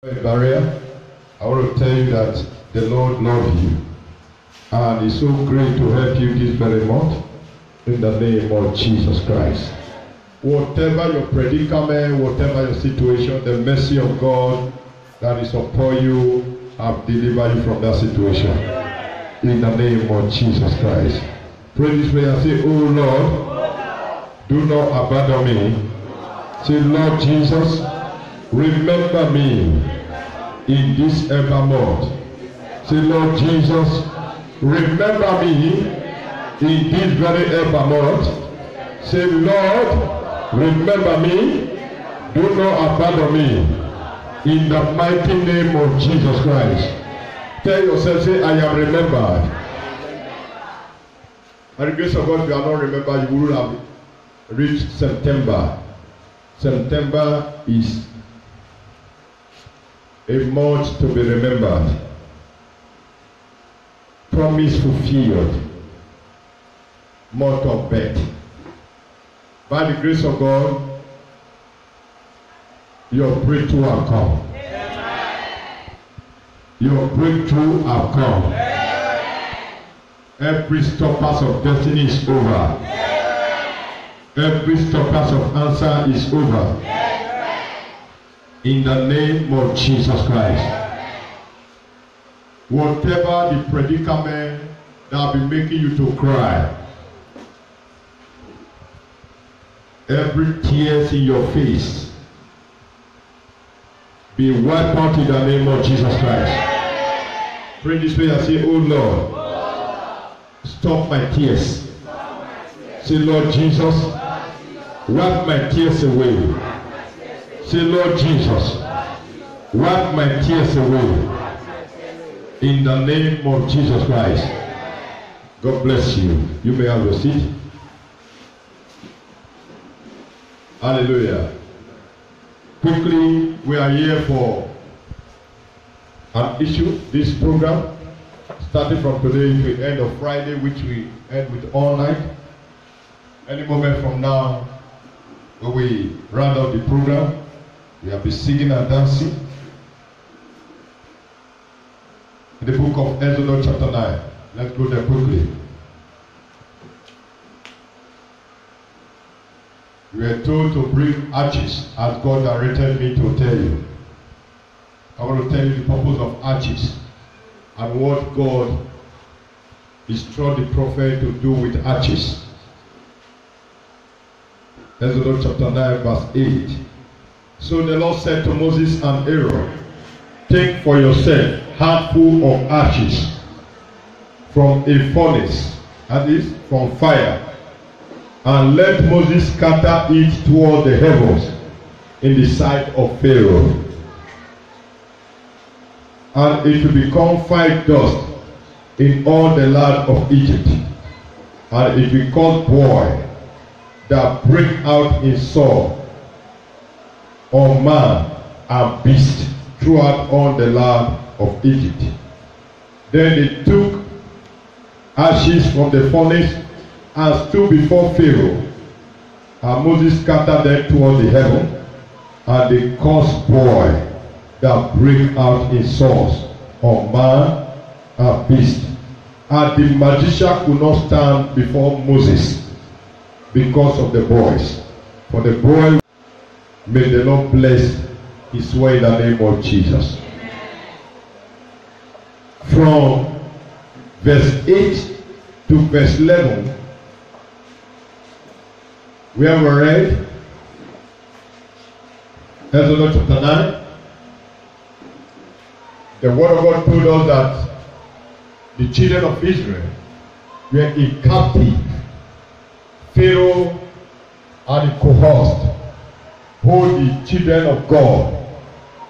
Barrier, I want to tell you that the Lord loves you and is so great to help you this very month in the name of Jesus Christ. Whatever your predicament, whatever your situation, the mercy of God that is upon you have delivered you from that situation in the name of Jesus Christ. Pray this prayer and say, oh Lord, do not abandon me. Say, Lord Jesus, remember me in this ever month. Say, Lord Jesus, remember me in this very ever month. Say, Lord, remember me. Do not abandon me in the mighty name of Jesus Christ. Tell yourself, say, I am remembered. By the grace of God, if you are not remembered, you will have reached September. September is a month to be remembered. Promise fulfilled. Month of birth. By the grace of God, your breakthrough have come. Your breakthrough have come. Every stoppers of destiny is over. Every stoppers of answer is over. In the name of Jesus Christ. Whatever the predicament that will be making you to cry, every tears in your face, be wiped out in the name of Jesus Christ. Pray this way and say, oh Lord, stop my tears. Say, Lord Jesus, wipe my tears away. Say, Lord Jesus, wipe my tears away. In the name of Jesus Christ. God bless you. You may have your seat. Hallelujah. Quickly, we are here for an issue. This program, starting from today to the end of Friday, which we end with all night. Any moment from now, when we round up the program, we will be singing and dancing. In the book of Exodus chapter 9. Let's go there quickly. We are told to bring arches as God directed me to tell you. I want to tell you the purpose of arches and what God instructed the prophet to do with arches. Exodus chapter 9 verse 8. So the Lord said to Moses and Aaron, take for yourself handful of ashes from a furnace, that is, from fire, and let Moses scatter it toward the heavens in the sight of Pharaoh. And it will become fine dust in all the land of Egypt, and it will cause boil that break out in sore on man and beast throughout all the land of Egypt. Then they took ashes from the furnace and stood before Pharaoh, and Moses scattered them toward the heaven, and they caused boil that break out in sores on man and beast. And the magician could not stand before Moses because of the boils. For the boil, may the Lord bless his way in the name of Jesus. From verse 8 to verse 11, we have read Exodus chapter 9. The word of God told us that the children of Israel were in captive. Pharaoh and the cohort hold the children of God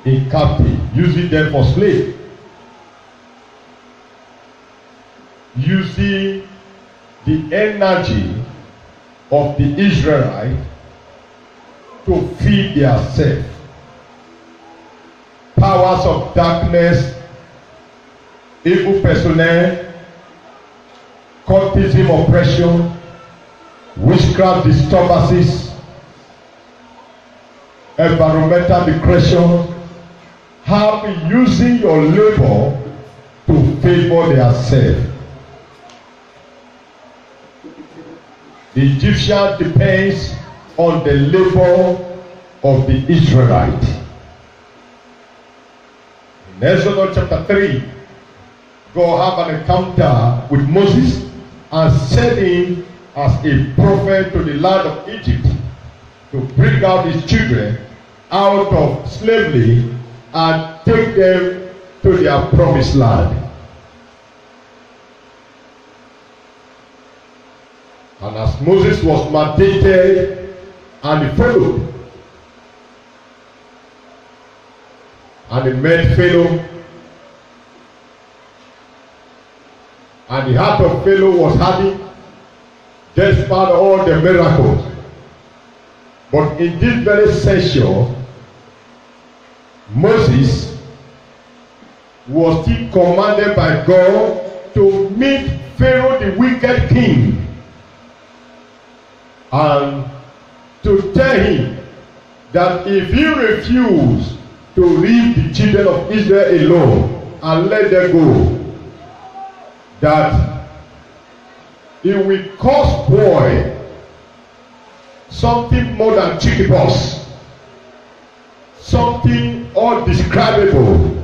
in captive, using them for slaves, using the energy of the Israelites to feed themselves. Powers of darkness, evil personnel, cultism, oppression, witchcraft disturbances, environmental degradation, have been using your labor to favor themselves. The Egyptian depends on the labor of the Israelite. In Exodus chapter 3, God have an encounter with Moses and sent him as a prophet to the land of Egypt to bring out his children out of slavery and take them to their promised land. And as Moses was mandated and he followed, and he met Pharaoh, and the heart of Pharaoh was hardened despite all the miracles. But in this very session, Moses was still commanded by God to meet Pharaoh, the wicked king, and to tell him that if he refused to leave the children of Israel alone and let them go, that it will cause boy something more than chickenpox, something undescribable,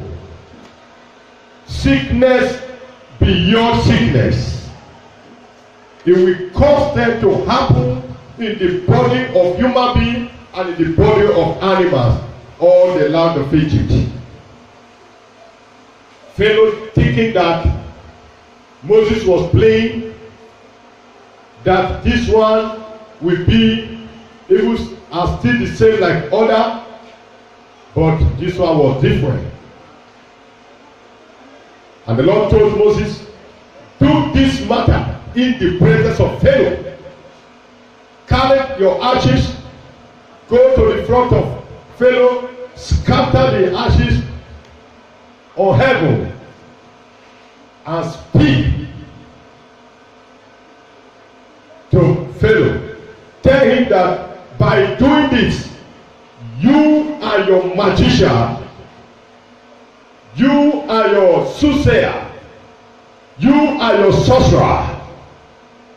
sickness beyond sickness. It will cause them to happen in the body of human beings and in the body of animals, all the land of Egypt. Pharaoh thinking that Moses was playing, that this one will be even as still the same like other, but this one was different. And the Lord told Moses, do this matter in the presence of Pharaoh. Carry your ashes, go to the front of Pharaoh, scatter the ashes on heaven, and speak to Pharaoh. Tell him that by doing this, you and your magician, you and your soothsayer, you and your sorcerer,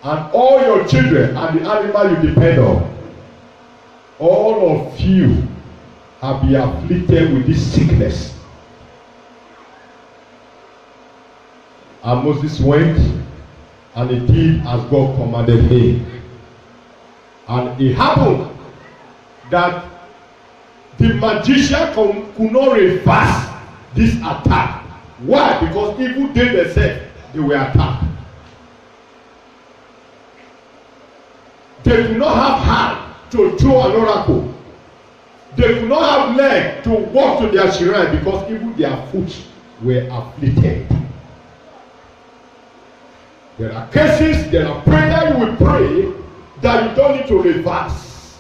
and all your children and the animal you depend on, all of you have been afflicted with this sickness. And Moses went and he did as God commanded him. And it happened that the magician could not reverse this attack. Why? Because even they themselves, they were attacked. They could not have hand to throw an oracle. They could not have leg to walk to their shrine because even their foot were afflicted. There are cases, there are prayers you will pray that you don't need to reverse.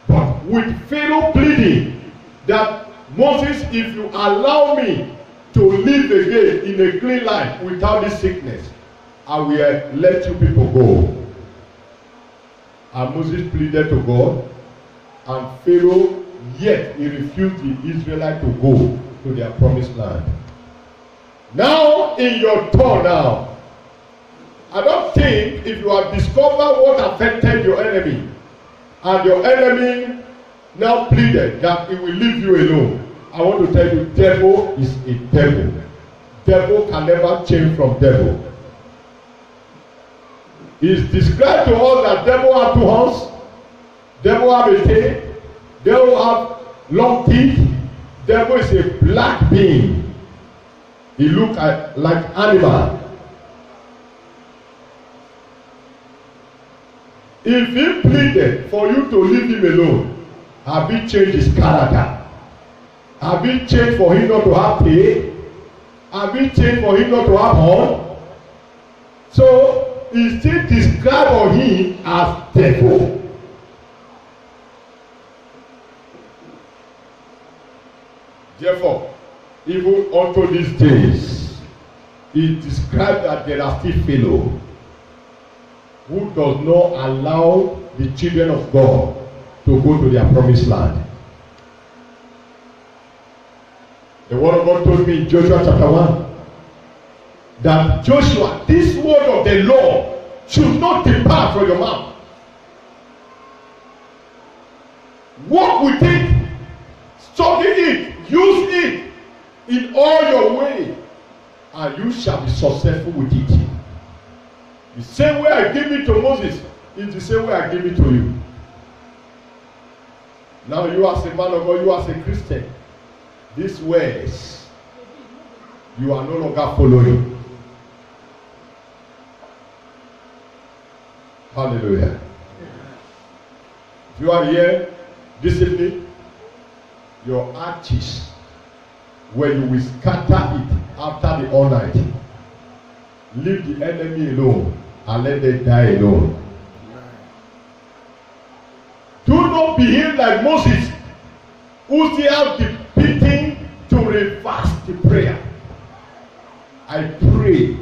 But with Pharaoh pleading that Moses, if you allow me to live again in a clean life without this sickness, I will let you people go. And Moses pleaded to God, and Pharaoh, yet he refused the Israelites to go to their promised land. Now, in your turn now, I don't think if you have discovered what affected your enemy, and your enemy now pleaded that he will leave you alone, I want to tell you, devil is a devil. Devil can never change from devil. It's described to us that devil have 2 horns, devil have a tail, devil have long teeth, devil is a black being. He look like animal. If he pleaded for you to leave him alone, have he changed his character? Have he changed for him not to have tail? Have he changed for him not to have horn? So he still described on him as devil. Therefore, even unto these days, it described that there are still fellows who does not allow the children of God to go to their promised land. The word of God told me in Joshua chapter 1 that Joshua, this word of the law should not depart from your mouth. Walk with it, study it, use it in all your way, and you shall be successful with it. The same way I give it to Moses is the same way I give it to you. Now you as a man of God, you as a Christian, these words you are no longer following. Hallelujah. If you are here, discipline your arches where you will scatter it after the all night. Leave the enemy alone and let them die alone. Do not behave like Moses, who still have the beating to reverse the prayer. I pray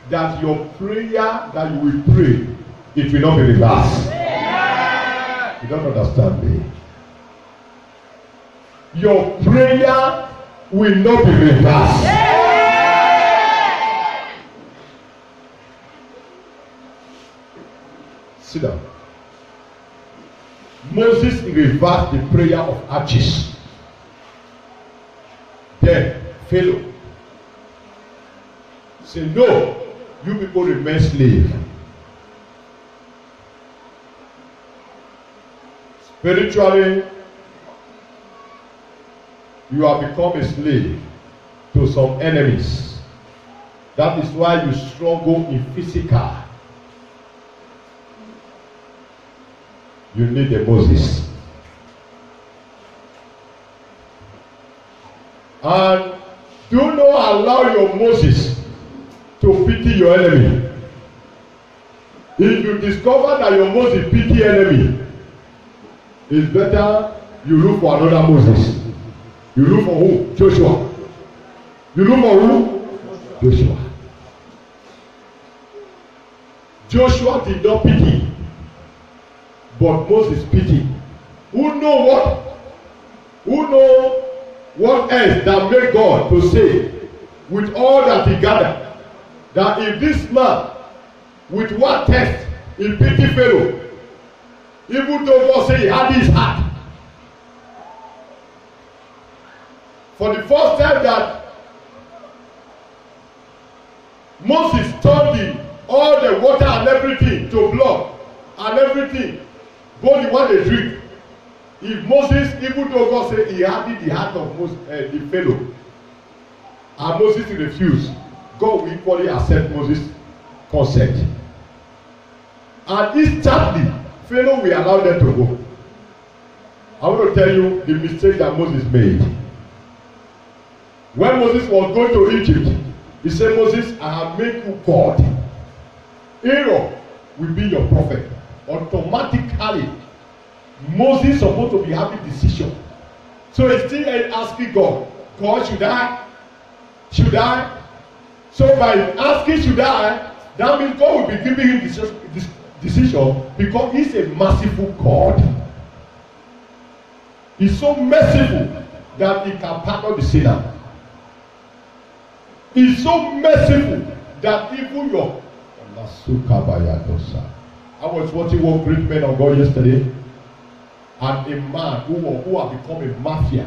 that your prayer that you will pray, it will not be reversed. Yeah. You don't understand me. Your prayer will not be reversed. Yeah. Sit down. Moses reversed the prayer of arches. Then Pharaoh said, no, you people remain slaves. Spiritually, you have become a slave to some enemies. That is why you struggle in physical. You need a Moses. And do not allow your Moses to pity your enemy. If you discover that your Moses pity enemy, it's better you look for another Moses. You look for who? Joshua. You look for who? Joshua. Joshua did not pity, but Moses pity. Who know what else that made God to say with all that he gathered, that if this man with one test he pity Pharaoh, even though God said he had his heart. For the first time that Moses turned all the water and everything to blood and everything, both the one they drink. If Moses, even though God said he had the heart of the Pharaoh, and Moses refused, God will equally accept Moses' consent. And instantly, Pharaoh will allow them to go. I want to tell you the mistake that Moses made. When Moses was going to Egypt, he said, Moses, I have made you God. Aaron will be your prophet. Automatically, Moses is supposed to be having decision. So he's still asking God, God, should I? Should I? So by asking should I, that means God will be giving him this decision because he's a merciful God. He's so merciful that he can pardon the sinner. He's so merciful that even your I was watching one great man of God yesterday, and a man who had become a mafia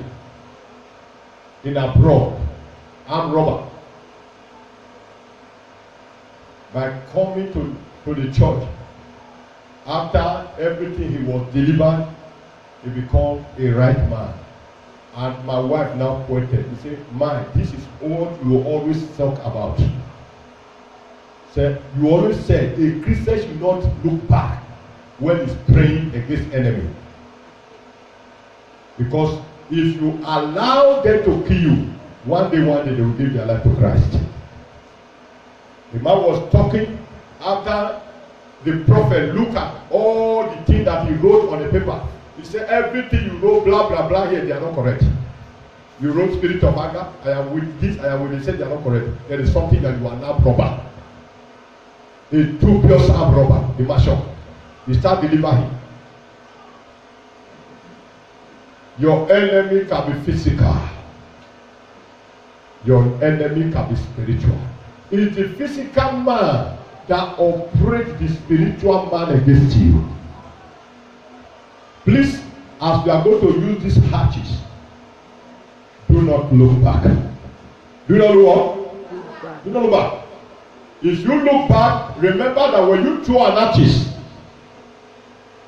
in abroad, armed robber, by coming to the church. After everything he was delivered, he became a right man. And my wife now pointed, he said, man, this is what you always talk about. Said, you always said a Christian should not look back when he's praying against enemy. Because if you allow them to kill you, one day they will give their life to Christ. The man was talking after the prophet looked at all the things that he wrote on the paper. He said, everything you wrote, blah, blah, blah, here, they are not correct. You wrote spirit of anger, I am with this, I am with this, they said they are not correct. There is something that you are now robber. A dubious armed robber, the marshal. He start delivering. Your enemy can be physical. Your enemy can be spiritual. It is the physical man that operates the spiritual man against you. Please, as we are going to use these hatches, do not look back. Do not look what? Do not look back. If you look back, remember that when you throw an hatches,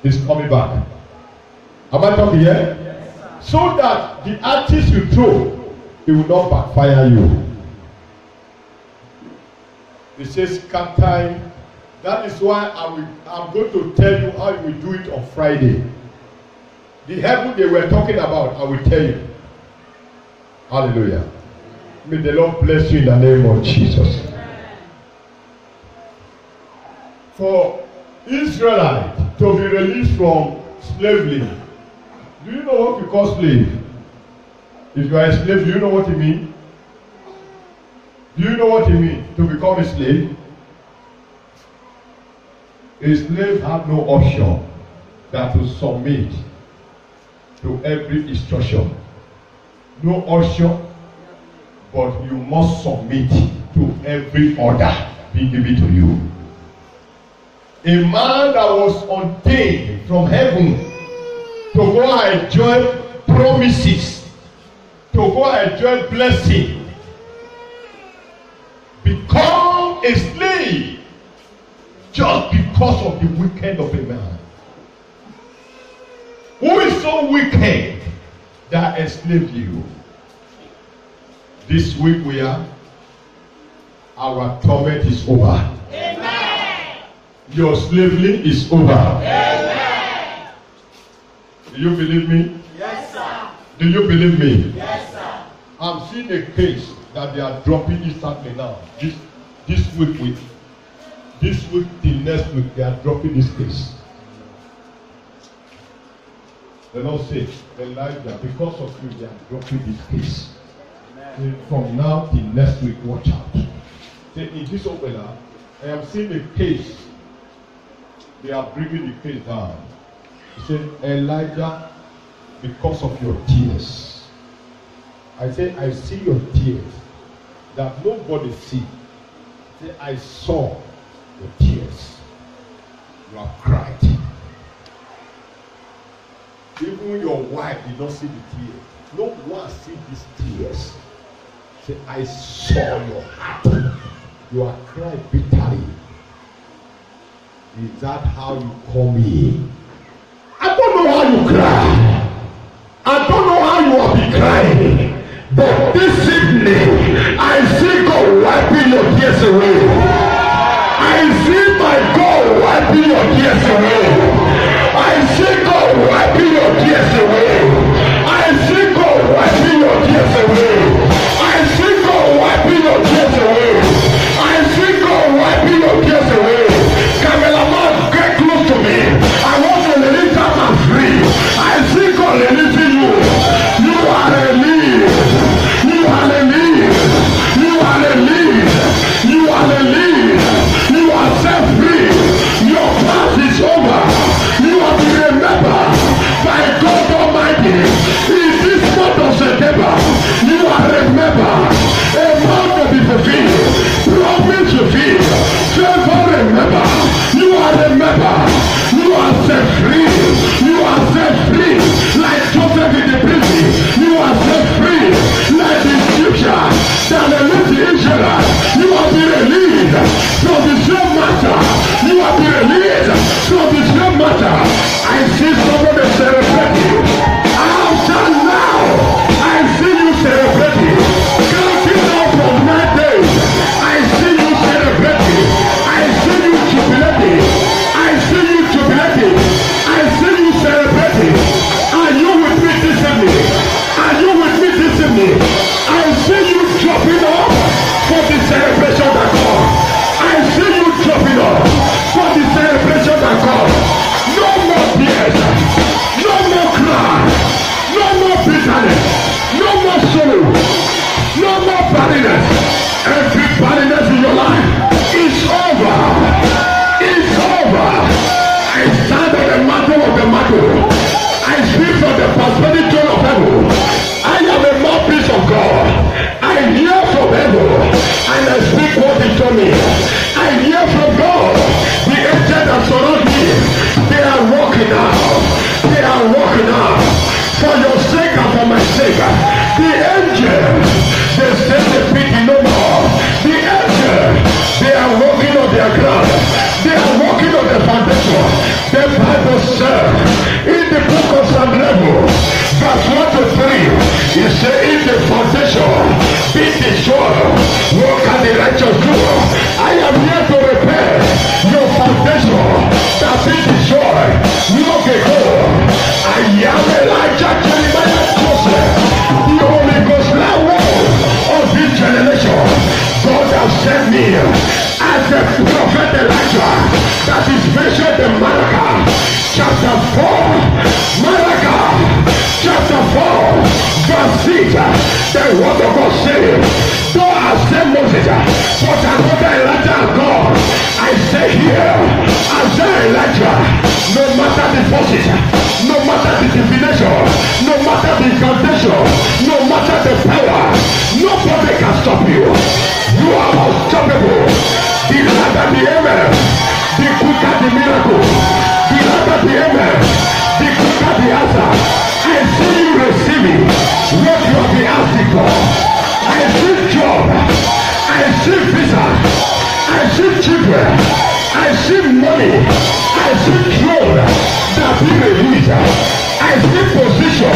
it's coming back. Am I talking here? Yes, so that the hatches you throw, it will not backfire you. It says scattering. That is why I'm going to tell you how you will do it on Friday. The heaven they were talking about, I will tell you. Hallelujah. May the Lord bless you in the name of Jesus. For Israelites to be released from slavery, do you know what we call slave? If you are a slave, do you know what it means? Do you know what it means to become a slave? A slave has no option than to submit to every instruction. No option, but you must submit to every order being given to you. A man that was ordained from heaven to go and enjoy promises, to go and enjoy blessing, become a slave just because of the wicked of a man. Who is so wicked that enslaved you? This week we are, our torment is over. Amen. Your slavery is over. Amen. Do you believe me? Yes, sir. Do you believe me? Yes, sir. I'm seeing a case that they are dropping instantly now. This week till next week, they are dropping this case. The Lord said, Elijah, because of you, they are dropping this case. Amen. From now till next week, watch out. Say, in this opener, I am seeing a case. They are bringing the case down. He said, Elijah, because of your tears. I say, I see your tears that nobody see. Say, I saw your tears. You have cried. Even your wife did not see the tears. No one see these tears. Say, I saw your heart. You are crying bitterly. Is that how you call me? I don't know how you cry. I don't know how you have been crying. But this evening, I see God wiping your tears away. I see my God wiping your tears away. I see God wiping your tears away. I see God wiping your tears away. I see God wiping your tears away. I see God wiping your tears away. Cameraman, get close to me. I want to release that man free. I see God releasing you. You are released. You are released. You are released. You are released. You are set free. Your past is over. You are to remember by God Almighty. In this month of September, you are remembered. A month to be fulfilled. Promise fulfilled. Favor remember. You are remembered. You are set free. You are set free. Like Joseph in the prison. You are set free. Like the scripture that released the Israelites. You are be released from the same matter. You are be released from the same matter. I see somebody celebrating. After now, I see you celebrating. Counting down from 9 days. I see you celebrating. I see you jubilating. I see you jubilating. I see you celebrating. Are you with me this evening? Are you with me this evening? I see you dropping off for the celebration that comes. I see you dropping off for the celebration that comes. No more tears. No more cry. No more bitterness. No more sorrow. No more barrenness. Every barrenness in your life is over. It's over. I stand on the mantle of the mantle. I speak from the prosperity of heaven. I am a mouthpiece of God. I hear speak what he told me. I hear from God. The angels that surround me, they are walking now. They are walking now. For your sake and for my sake. The angels, they say the pity no more. The angels, they are walking on their ground. They are walking on the foundation. The Bible says in the book of Psalm level, verse 1 to 3, it says in the foundation, be destroyed, what can the righteous do? I am here to repair your foundation that be destroyed long ago. I am Elijah, Jeremiah, Joseph, the Holy Ghost level of this generation. God has sent me as the prophet Elijah that is mentioned in Malachi chapter 4. Malachi chapter 4 verse 6. The word of God says, though I say Moses, but another Elijah God, I say here, I say Elijah, no matter the forces, no matter the divination, no matter the incantation, no matter the power, nobody can stop you. You are unstoppable. The louder the amen, the quicker the miracle. The louder the amen, the quicker the answer. I see you receiving what you have been asking for. I see job. I see visa. I see children. I see money. I see throne that be released. I see position.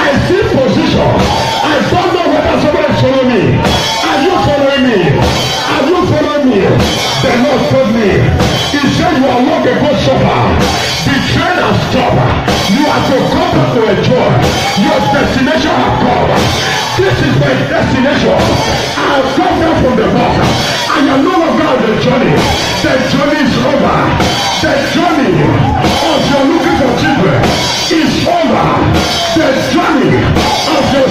I see position. I don't know whether somebody is following me. Are you following me? Are you following me? The Lord told me. He said you are long ago suffer. The train has stopped. You have to come back to enjoy. Your destination has come. This is my destination. I have come down from the bus. I am no longer on the journey. The journey is over. The journey of your looking for children is over. The journey of your